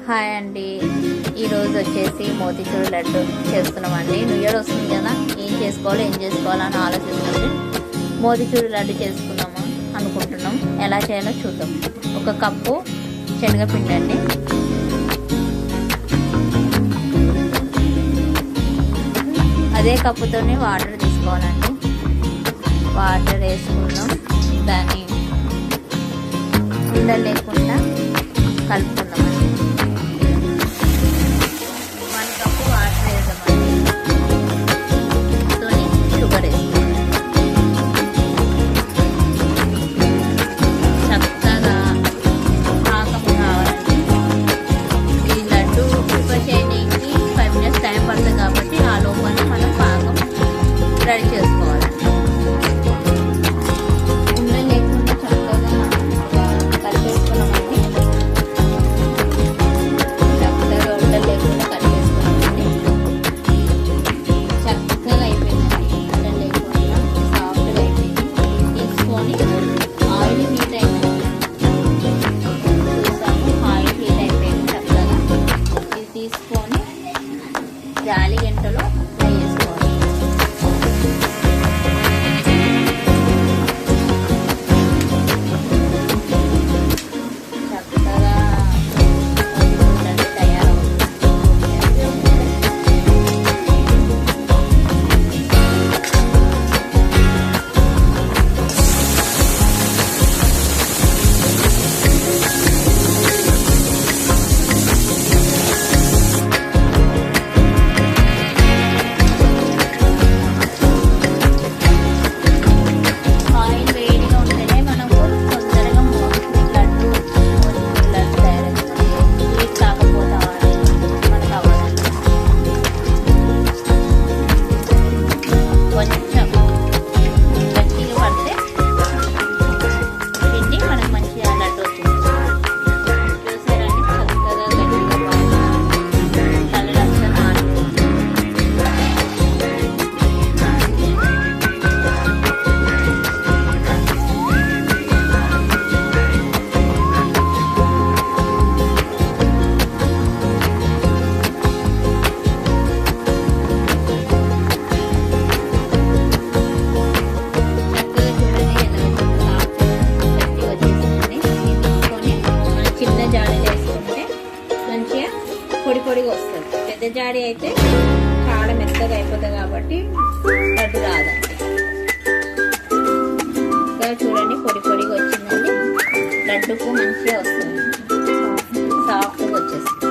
Hi అండి, ఈరోజు వచ్చేసి మోతీచూర్ లడ్డు చేస్తున్నామండి. న్యూ ఇయర్ వస్తుంది కదా, ఏం చేసుకోవాలో అని ఆలోచిస్తుంది. మోతీచూర్ లడ్డు చేసుకుందాము అనుకుంటున్నాం. ఎలా చేయాలో చూద్దాం. 1 కప్పు శనగపిండి అండి, అదే కప్పుతోనే వాటర్ తీసుకోవాలండి. వాటర్ వేసుకుందాం, దాన్ని ఉండలు లేకుండా కలుపుకుందామండి. 1 కప్పు వాటర్ వేద్దామండి. తోని షుగర్ వేస్తాం. చక్కగా పాకం కావాలండి. ఈ లడ్డు ప్రిపేర్ చేయడానికి 5 మినిట్స్ టైం పడుతుంది కాబట్టి ఆ లోపల మనం పాకం రెడీ చేసుకోవాలి. జాలి గంటలో ఫ్రై చేసుకోవాలి. చక్కగా జాడీలు వేసుకుంటే మంచిగా పొడిగా వస్తుంది. పెద్ద జాడీ అయితే చాలా మెత్తగా అయిపోతుంది కాబట్టి లడ్డు రాదండి. చూడండి, పొడిగా వచ్చిందండి. లడ్డుకు మంచిగా వస్తుంది, సాఫ్ట్గా వచ్చేస్తుంది.